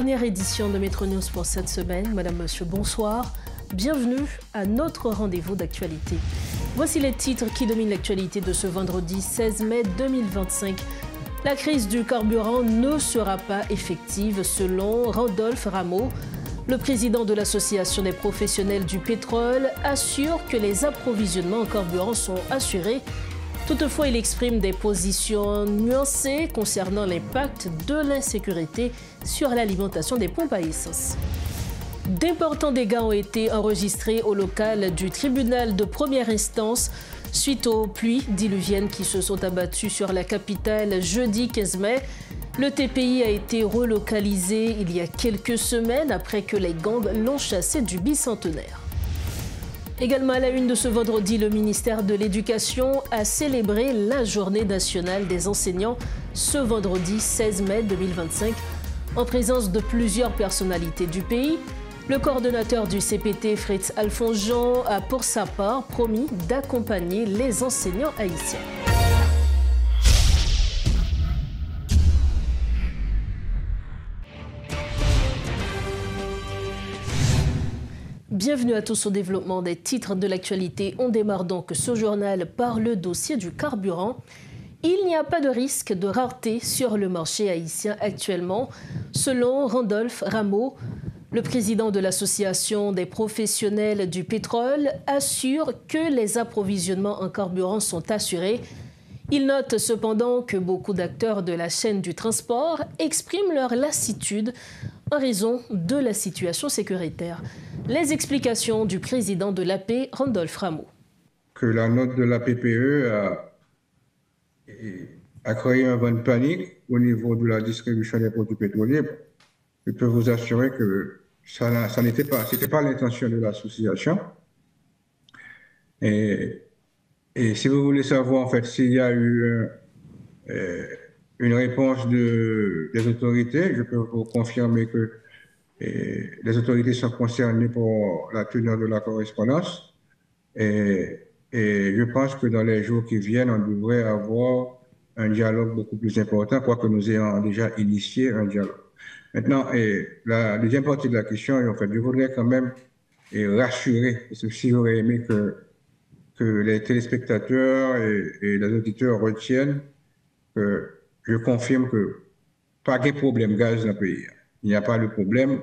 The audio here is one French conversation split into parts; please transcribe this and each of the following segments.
dernière édition de Métro News pour cette semaine. Madame, Monsieur, bonsoir. Bienvenue à notre rendez-vous d'actualité. Voici les titres qui dominent l'actualité de ce vendredi 16 mai 2025. La crise du carburant ne sera pas effective selon Rodolphe Rameau. Le président de l'Association des professionnels du pétrole assure que les approvisionnements en carburant sont assurés. Toutefois, il exprime des positions nuancées concernant l'impact de l'insécurité sur l'alimentation des pompes à essence. D'importants dégâts ont été enregistrés au local du tribunal de première instance suite aux pluies diluviennes qui se sont abattues sur la capitale jeudi 15 mai. Le TPI a été relocalisé il y a quelques semaines après que les gangs l'ont chassé du bicentenaire. Également à la une de ce vendredi, le ministère de l'Éducation a célébré la Journée nationale des enseignants ce vendredi 16 mai 2025 en présence de plusieurs personnalités du pays. Le coordonnateur du CPT, Fritz Alphonse-Jean, a pour sa part promis d'accompagner les enseignants haïtiens. Bienvenue à tous au développement des titres de l'actualité. On démarre donc ce journal par le dossier du carburant. Il n'y a pas de risque de rareté sur le marché haïtien actuellement, selon Rodolphe Rameau. Le président de l'Association des professionnels du pétrole assure que les approvisionnements en carburant sont assurés. Il note cependant que beaucoup d'acteurs de la chaîne du transport expriment leur lassitude en raison de la situation sécuritaire. Les explications du président de l'AP, Rodolphe Rameau. Que la note de la PPE a créé un vent de panique au niveau de la distribution des produits pétroliers. Je peux vous assurer que ça n'était pas l'intention de l'association. Et si vous voulez savoir en fait s'il y a eu une réponse des autorités, je peux vous confirmer que les autorités sont concernées pour la tenue de la correspondance. Et je pense que dans les jours qui viennent, on devrait avoir un dialogue beaucoup plus important, quoique nous ayons déjà initié un dialogue. Maintenant, la deuxième partie de la question, en fait, je voudrais quand même rassurer, parce que si j'aurais aimé que les téléspectateurs et les auditeurs retiennent que je confirme que pas de problème gaz dans le pays. Il n'y a pas de problème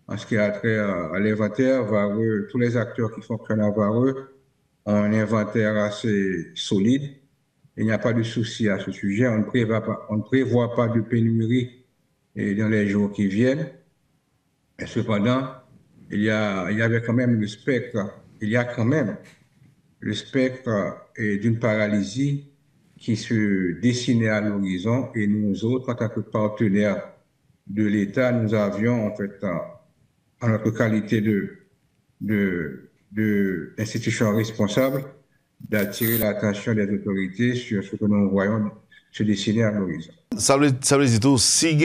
en ce qui a trait à l'inventaire vareux. Tous les acteurs qui fonctionnent à vareux ont un inventaire assez solide. Il n'y a pas de souci à ce sujet. On ne prévoit pas de pénurie dans les jours qui viennent. Mais cependant, il y avait quand même le spectre. Il y a quand même le spectre d'une paralysie qui se dessinait à l'horizon. Et nous autres, en tant que partenaires de l'État, nous avions en fait, en notre qualité d'institution responsable, d'attirer l'attention des autorités sur ce que nous voyons se dessiner à l'horizon. Ça veut dire tout, si il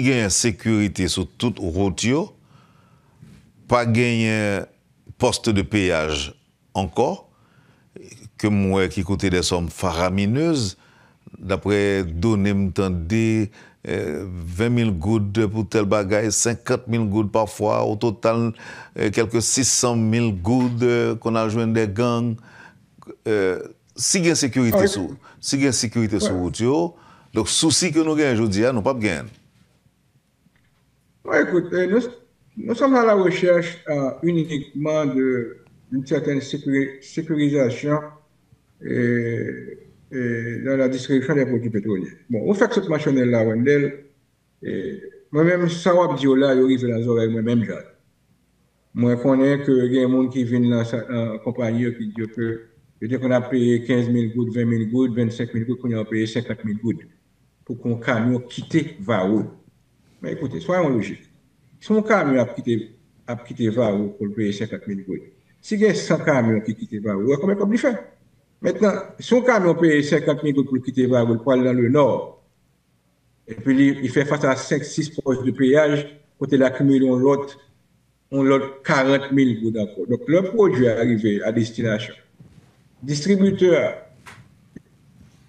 y a sécurité sur toute route, pas gagner poste de péage encore, que moi qui coûtait des sommes faramineuses, d'après données m'entendez 20 000 gouttes pour tel bagage, 50 000 gouttes parfois, au total quelques 600 000 gouttes qu'on a joint des gangs. Si il y a sécurité sur route, donc souci que nous gagnons aujourd'hui, nous pas gagner. Écoute, nous sommes à la recherche uniquement d'une certaine sécurisation dans la distribution des produits pétroliers. Bon, au fait que cette machine-là, Wendell, moi-même, ça va dire là, il arrive dans les oreilles, moi-même, j'ai. Moi, je connais qu'il y a des gens qui viennent dans la compagnie qui disent que peut-être qu'on a payé 15 000 gouttes, 20 000 gouttes, 25 000 gouttes, qu'on a payé 50 000 gouttes pour qu'un camion quitte Varou. Mais écoutez, soyons logiques. Si un camion a quitté Varou pour payer 50 000 gouttes, si il y a 100 camions qui quittent Varou, combien il fait? Maintenant, si un camion paye 50 000 gouttes pour quitter Varou, pour aller dans le nord, et puis il fait face à 5-6 postes de péage, côté l'accumulation l'autre 40 000 gouttes encore. Donc, le produit est arrivé à destination. Distributeur,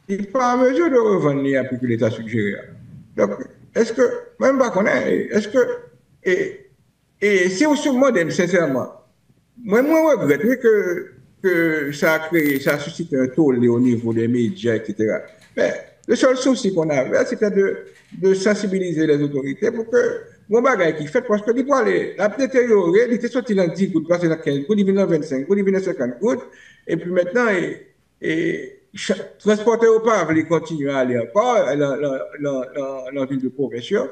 il n'est pas en mesure de revendre à prix que l'État suggéré. Donc, est-ce que, même pas qu'on est-ce que, et si on se demande sincèrement, moi, regrette oui, que ça a créé, ça a suscité un tollé au niveau des médias, etc. Mais le seul souci qu'on avait, c'était de sensibiliser les autorités pour que mon bagage qui fait, parce que il aller, la détériorer, il était sorti dans 10 gouttes, passé dans 15 gouttes, il vient dans 25 gouttes, il vient dans 50 gouttes, et puis maintenant, transporter au pas, il continue à aller encore dans la ville de profession.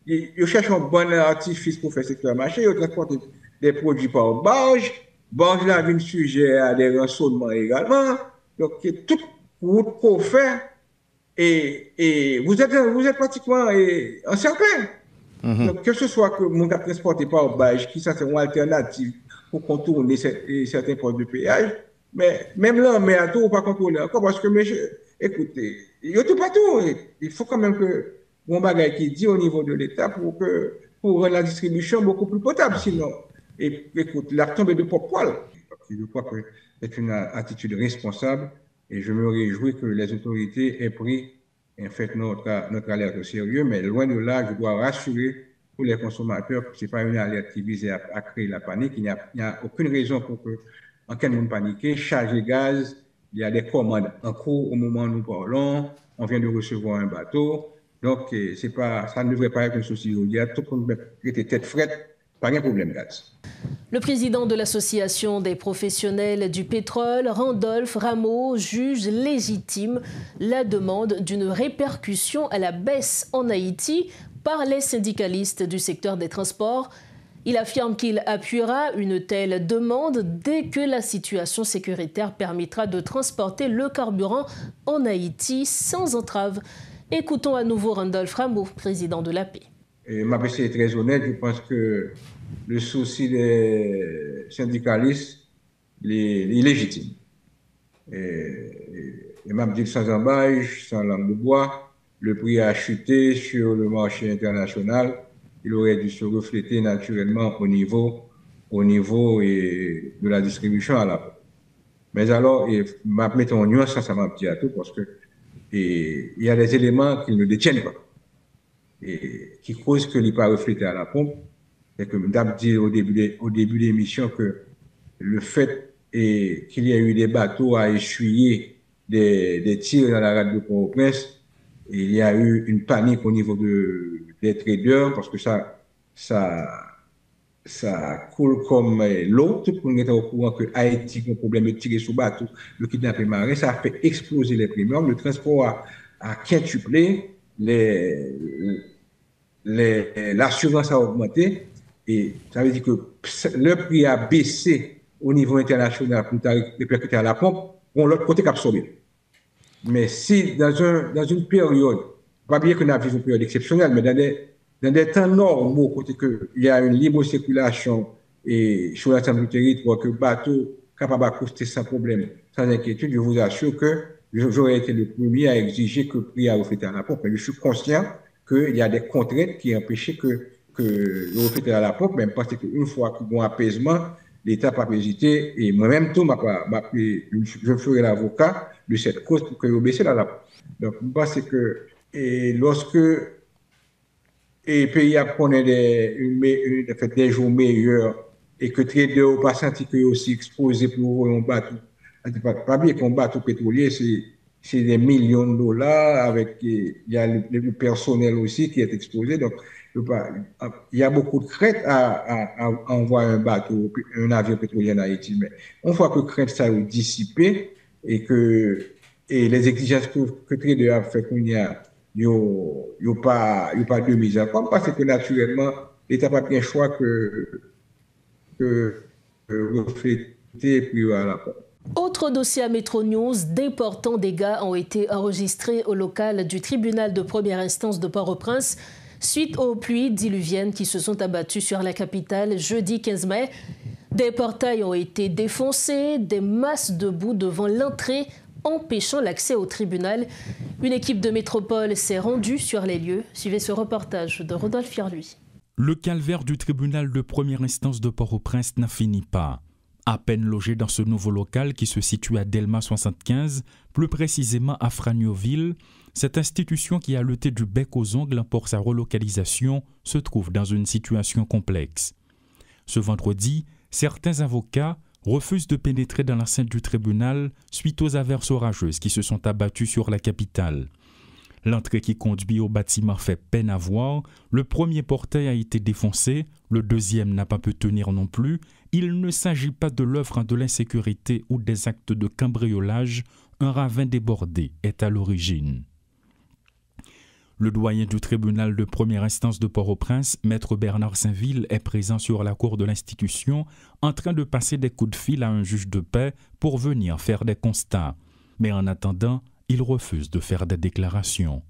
Ils cherchent un bon artifice pour faire secteur marché, ils transportent des produits par barge. Barge là, vient sujet à des rançonnements également. Donc, toute route qu'on fait, et vous êtes pratiquement encerclé. Donc, que ce soit que mon cas transporté par barge, qui sont une alternative pour contourner certains points de péage, mais même là, mais à tout, pas contrôler encore, parce que, écoutez, il y a tout partout. Il faut quand même que mon bagage qui dit au niveau de l'État pour rendre la distribution beaucoup plus potable. Sinon, écoute, la tombe de pop poil. Je crois que c'est une attitude responsable et je me réjouis que les autorités aient pris en fait notre alerte au sérieux, mais loin de là, je dois rassurer tous les consommateurs que ce n'est pas une alerte qui vise à créer la panique. Il n'y a aucune raison pour que, en cas de paniquer, charger gaz, il y a des commandes en cours au moment où nous parlons, on vient de recevoir un bateau, donc ça ne devrait pas être un souci. Il y a tout le monde qui était tête frette, pas de problème gaz. Le président de l'Association des professionnels du pétrole, Randolph Rameau, juge légitime la demande d'une répercussion à la baisse en Haïti par les syndicalistes du secteur des transports. Il affirme qu'il appuiera une telle demande dès que la situation sécuritaire permettra de transporter le carburant en Haïti sans entrave. Écoutons à nouveau Randolph Rameau, président de l'AP. Ma PC est très honnête, je pense que le souci des syndicalistes est légitime. Et m'a dit sans embâche, sans langue de bois, le prix a chuté sur le marché international. Il aurait dû se refléter naturellement au niveau de la distribution à la pompe. Mais alors, m'a mis en nuance, ça m'a dit à tout, parce que il y a des éléments qu'ils ne détiennent pas et qui causent que l'IPA reflété à la pompe. C'est que d'abord dit au début de l'émission que le fait qu'il y a eu des bateaux à essuyer des tirs dans la rade de Port-au-Prince, il y a eu une panique au niveau des traders parce que ça coule comme l'eau. Tout le monde est au courant que Haïti a un problème de tirer sous bateau, le kidnapping marin, ça a fait exploser les premiums. Le transport a quintuplé, l'assurance a augmenté. Et ça veut dire que le prix a baissé au niveau international pour répercuter à la pompe, on l'autre côté absorbé. Mais si dans une période, pas bien que nous avons une période exceptionnelle, mais dans des temps normaux, côté que il y a une libre circulation et sur l'ensemble du territoire, que le bateau capable de coster sans problème, sans inquiétude, je vous assure que j'aurais été le premier à exiger que le prix a reflété à la pompe. Mais je suis conscient qu'il y a des contraintes qui empêchent que le refléter à la pompe, même parce qu'une fois qu'il y a un apaisement, l'État n'a pas hésité, et moi-même, tout, je ferai l'avocat de cette cause pour que vous baissez la pompe. Donc, je pense que lorsque les pays connaissent des jours meilleurs et que les traders n'ont pas senti qu'ils sont aussi exposés pour un bateau, pas bien qu'un bateau pétrolier, c'est des millions de dollars, avec il y a le personnel aussi qui est exposé. Donc, il y a beaucoup de crainte à envoyer un avion pétrolier en Haïti. Mais une fois que crainte ça est dissipée et les exigences que trader a fait qu'il n'y a pas de mise en compte, parce que naturellement, l'État n'a pas bien choix que refléter puis à la pompe. Autre dossier à Metro News, d'importants dégâts ont été enregistrés au local du tribunal de première instance de Port-au-Prince suite aux pluies diluviennes qui se sont abattues sur la capitale jeudi 15 mai. Des portails ont été défoncés, des masses de boue devant l'entrée empêchant l'accès au tribunal. Une équipe de métropole s'est rendue sur les lieux. Suivez ce reportage de Rodolphe Fierluy. Le calvaire du tribunal de première instance de Port-au-Prince n'a fini pas. À peine logé dans ce nouveau local qui se situe à Delma 75, plus précisément à Fragnoville, Cette institution qui a lutté du bec aux ongles pour sa relocalisation se trouve dans une situation complexe. Ce vendredi, certains avocats refusent de pénétrer dans l'enceinte du tribunal suite aux averses orageuses qui se sont abattues sur la capitale. L'entrée qui conduit au bâtiment fait peine à voir. Le premier portail a été défoncé, le deuxième n'a pas pu tenir non plus. Il ne s'agit pas de l'œuvre de l'insécurité ou des actes de cambriolage. Un ravin débordé est à l'origine. Le doyen du tribunal de première instance de Port-au-Prince, Maître Bernard Saint-Ville, est présent sur la cour de l'institution en train de passer des coups de fil à un juge de paix pour venir faire des constats. Mais en attendant, il refuse de faire des déclarations.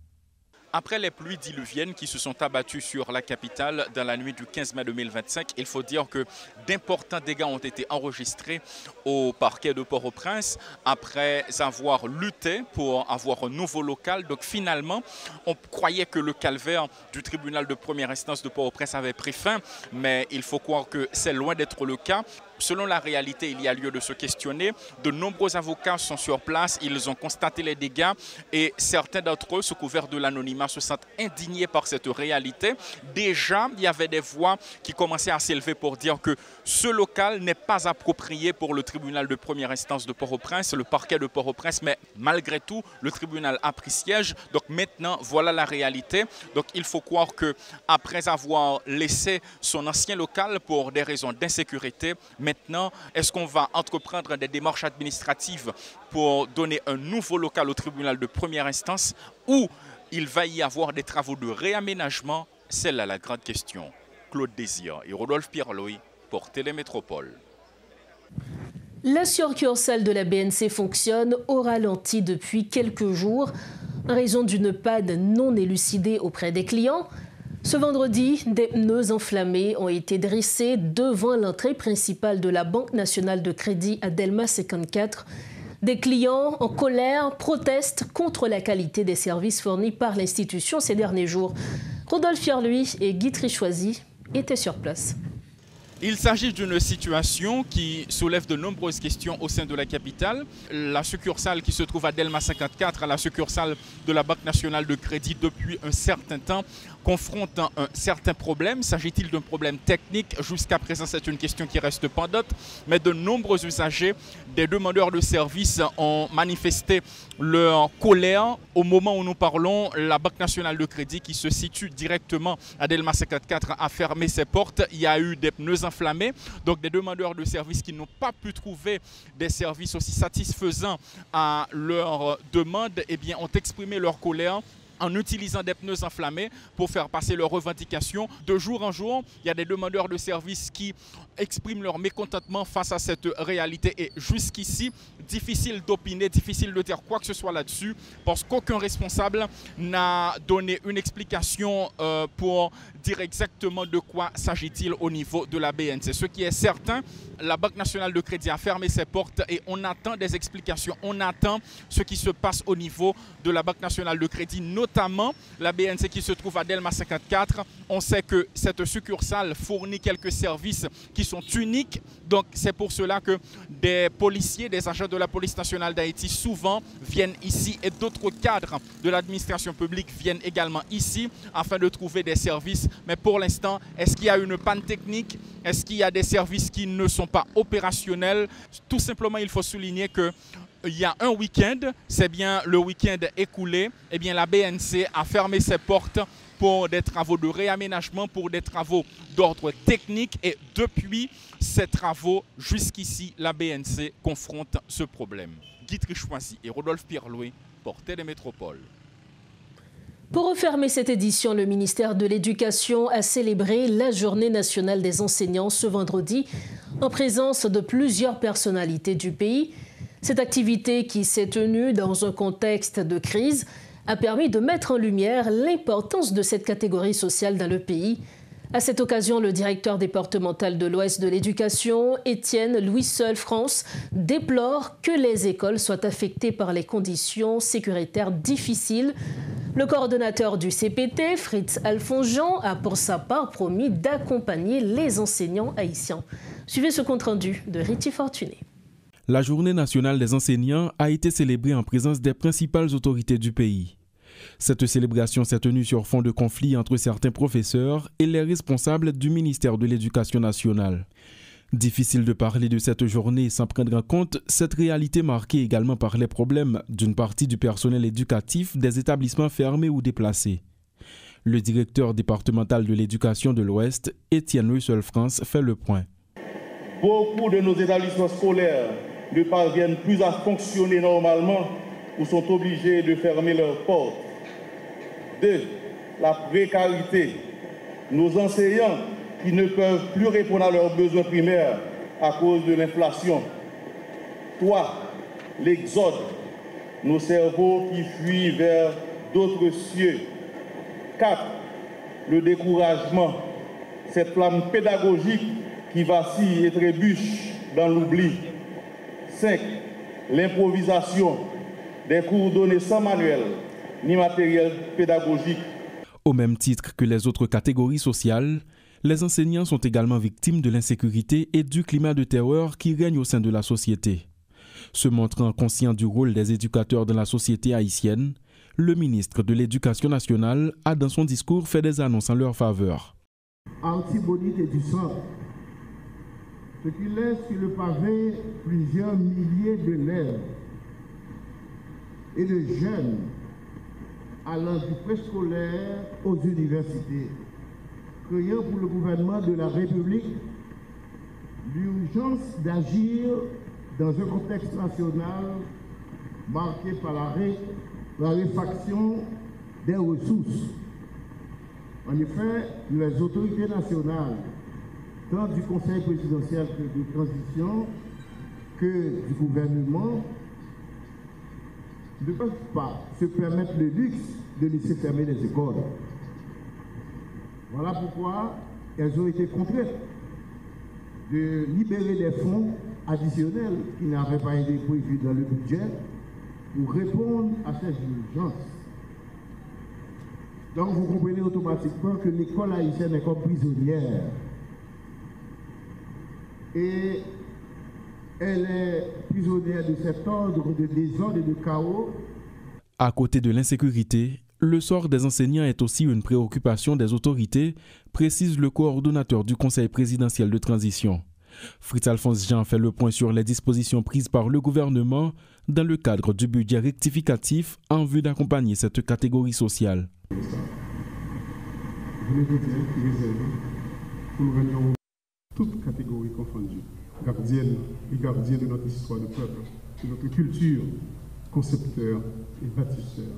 Après les pluies diluviennes qui se sont abattues sur la capitale dans la nuit du 15 mai 2025, il faut dire que d'importants dégâts ont été enregistrés au parquet de Port-au-Prince après avoir lutté pour avoir un nouveau local. Donc finalement, on croyait que le calvaire du tribunal de première instance de Port-au-Prince avait pris fin, mais il faut croire que c'est loin d'être le cas. Selon la réalité, il y a lieu de se questionner. De nombreux avocats sont sur place, ils ont constaté les dégâts et certains d'entre eux, sous couvert de l'anonymat, se sentent indignés par cette réalité. Déjà, il y avait des voix qui commençaient à s'élever pour dire que ce local n'est pas approprié pour le tribunal de première instance de Port-au-Prince, le parquet de Port-au-Prince, mais malgré tout, le tribunal a pris siège. Donc maintenant, voilà la réalité. Donc il faut croire qu'après avoir laissé son ancien local pour des raisons d'insécurité, maintenant, est-ce qu'on va entreprendre des démarches administratives pour donner un nouveau local au tribunal de première instance ou il va y avoir des travaux de réaménagement? C'est là la grande question. Claude Désir et Rodolphe Pierre-Louis pour Télémétropole. La succursale de la BNC fonctionne au ralenti depuis quelques jours en raison d'une panne non élucidée auprès des clients. Ce vendredi, des pneus enflammés ont été dressés devant l'entrée principale de la Banque nationale de crédit à Delma 54. Des clients en colère protestent contre la qualité des services fournis par l'institution ces derniers jours. Rodolphe Pierre-Louis et Guy Trichoisy étaient sur place. Il s'agit d'une situation qui soulève de nombreuses questions au sein de la capitale. La succursale qui se trouve à Delma 54, la succursale de la Banque nationale de crédit depuis un certain temps, confronte un certain problème. S'agit-il d'un problème technique? Jusqu'à présent, c'est une question qui reste pendante. Mais de nombreux usagers, des demandeurs de services ont manifesté leur colère. Au moment où nous parlons, la Banque nationale de crédit qui se situe directement à Delma 54 a fermé ses portes. Il y a eu des pneus enflammés. Donc des demandeurs de services qui n'ont pas pu trouver des services aussi satisfaisants à leur demande, eh bien, ont exprimé leur colère en utilisant des pneus enflammés pour faire passer leurs revendications. De jour en jour, il y a des demandeurs de services qui expriment leur mécontentement face à cette réalité. Et jusqu'ici, difficile d'opiner, difficile de dire quoi que ce soit là-dessus, parce qu'aucun responsable n'a donné une explication pour dire exactement de quoi s'agit-il au niveau de la BNC. Ce qui est certain, la Banque nationale de crédit a fermé ses portes et on attend des explications. On attend ce qui se passe au niveau de la Banque nationale de crédit, notamment la BNC qui se trouve à Delma 54. On sait que cette succursale fournit quelques services qui sont uniques. Donc c'est pour cela que des policiers, des agents de la police nationale d'Haïti souvent viennent ici et d'autres cadres de l'administration publique viennent également ici afin de trouver des services. Mais pour l'instant, est-ce qu'il y a une panne technique? Est-ce qu'il y a des services qui ne sont pas opérationnels? Tout simplement, il faut souligner que il y a un week-end, c'est bien le week-end écoulé, eh bien la BNC a fermé ses portes pour des travaux de réaménagement, pour des travaux d'ordre technique. Et depuis ces travaux, jusqu'ici, la BNC confronte ce problème. Guy Trichoisy et Rodolphe Pierre-Louis pour Télémétropole. Pour refermer cette édition, le ministère de l'Éducation a célébré la Journée nationale des enseignants ce vendredi en présence de plusieurs personnalités du pays. Cette activité qui s'est tenue dans un contexte de crise a permis de mettre en lumière l'importance de cette catégorie sociale dans le pays. À cette occasion, le directeur départemental de l'Ouest de l'Éducation, Étienne Louis Seul France, déplore que les écoles soient affectées par les conditions sécuritaires difficiles. Le coordonnateur du CPT, Fritz Alphonse-Jean, a pour sa part promis d'accompagner les enseignants haïtiens. Suivez ce compte-rendu de Richie Fortuné. La Journée nationale des enseignants a été célébrée en présence des principales autorités du pays. Cette célébration s'est tenue sur fond de conflit entre certains professeurs et les responsables du ministère de l'Éducation nationale. Difficile de parler de cette journée sans prendre en compte cette réalité marquée également par les problèmes d'une partie du personnel éducatif des établissements fermés ou déplacés. Le directeur départemental de l'éducation de l'Ouest, Étienne Russell-France, fait le point. Beaucoup de nos établissements scolaires ne parviennent plus à fonctionner normalement ou sont obligés de fermer leurs portes. 2. La précarité. Nos enseignants qui ne peuvent plus répondre à leurs besoins primaires à cause de l'inflation. 3. L'exode. Nos cerveaux qui fuient vers d'autres cieux. 4. Le découragement. Cette flamme pédagogique qui vacille et trébuche dans l'oubli. 5. L'improvisation. Des cours donnés sans manuel ni matériel pédagogique. Au même titre que les autres catégories sociales, les enseignants sont également victimes de l'insécurité et du climat de terreur qui règne au sein de la société. Se montrant conscient du rôle des éducateurs dans la société haïtienne, le ministre de l'Éducation nationale a dans son discours fait des annonces en leur faveur. Antibonite du sang, ce qui laisse sur le pavé plusieurs milliers d'élèves et de jeunes allant du préscolaire aux universités, créant pour le gouvernement de la République l'urgence d'agir dans un contexte national marqué par la raréfaction des ressources. En effet, les autorités nationales, tant du Conseil présidentiel de transition que du gouvernement, ne peuvent pas se permettre le luxe de laisser fermer les écoles. Voilà pourquoi elles ont été contraintes de libérer des fonds additionnels qui n'avaient pas été prévus dans le budget pour répondre à ces urgences. Donc vous comprenez automatiquement que l'école haïtienne est comme prisonnière. Et elle est prisonnière de cet ordre de désordre et de chaos. À côté de l'insécurité, le sort des enseignants est aussi une préoccupation des autorités, précise le coordonnateur du Conseil présidentiel de transition. Fritz-Alphonse Jean fait le point sur les dispositions prises par le gouvernement dans le cadre du budget rectificatif en vue d'accompagner cette catégorie sociale. Je voulais vous dire qu'il est réservé pour nous réunir toutes catégories confondues, gardiennes et gardiens de notre histoire de peuple, de notre culture, concepteurs et bâtisseurs,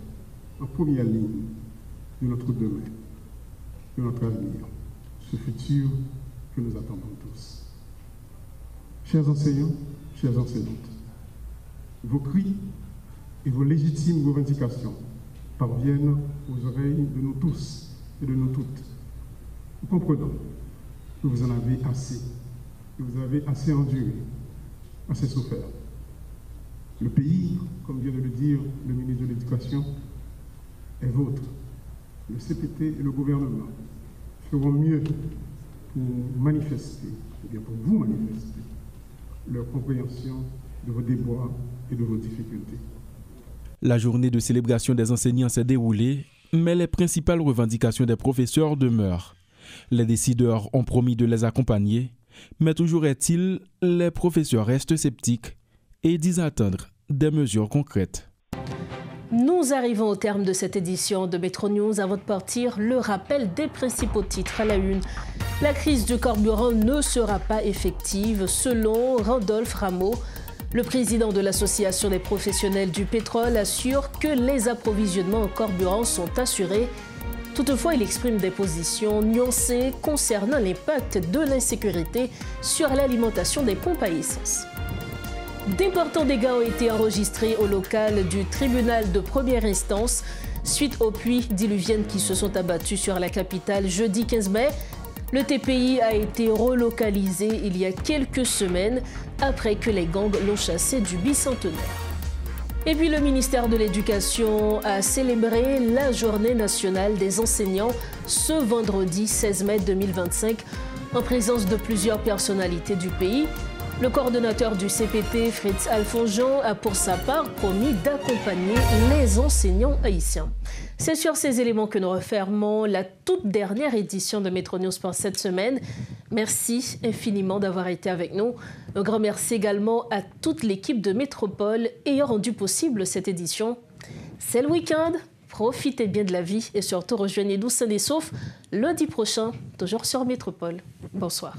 en première ligne de notre demain, de notre avenir, ce futur que nous attendons tous. Chers enseignants, chères enseignantes, vos cris et vos légitimes revendications parviennent aux oreilles de nous tous et de nous toutes. Nous comprenons que vous en avez assez, que vous avez assez enduré, assez souffert. Le pays, comme vient de le dire le ministre de l'Éducation, est vôtre. Le CPT et le gouvernement feront mieux pour manifester, ou bien pour vous manifester, leur compréhension de vos déboires et de vos difficultés. La journée de célébration des enseignants s'est déroulée, mais les principales revendications des professeurs demeurent. Les décideurs ont promis de les accompagner, mais toujours est-il, les professeurs restent sceptiques et disent attendre des mesures concrètes. Nous arrivons au terme de cette édition de Métro News. Avant de partir, le rappel des principaux titres à la une. La crise du carburant ne sera pas effective, selon Randolph Rameau. Le président de l'Association des professionnels du pétrole assure que les approvisionnements en carburant sont assurés. Toutefois, il exprime des positions nuancées concernant l'impact de l'insécurité sur l'alimentation des pompes à essence. D'importants dégâts ont été enregistrés au local du tribunal de première instance suite aux pluies diluviennes qui se sont abattues sur la capitale jeudi 15 mai. Le TPI a été relocalisé il y a quelques semaines après que les gangs l'ont chassé du bicentenaire. Et puis le ministère de l'Éducation a célébré la Journée nationale des enseignants ce vendredi 16 mai 2025 en présence de plusieurs personnalités du pays. Le coordonnateur du CPT, Fritz-Alphonse Jean, a pour sa part promis d'accompagner les enseignants haïtiens. C'est sur ces éléments que nous refermons la toute dernière édition de Métro News pour cette semaine. Merci infiniment d'avoir été avec nous. Un grand merci également à toute l'équipe de Métropole ayant rendu possible cette édition. C'est le week-end, profitez bien de la vie et surtout rejoignez-nous sains et saufs lundi prochain, toujours sur Métropole. Bonsoir.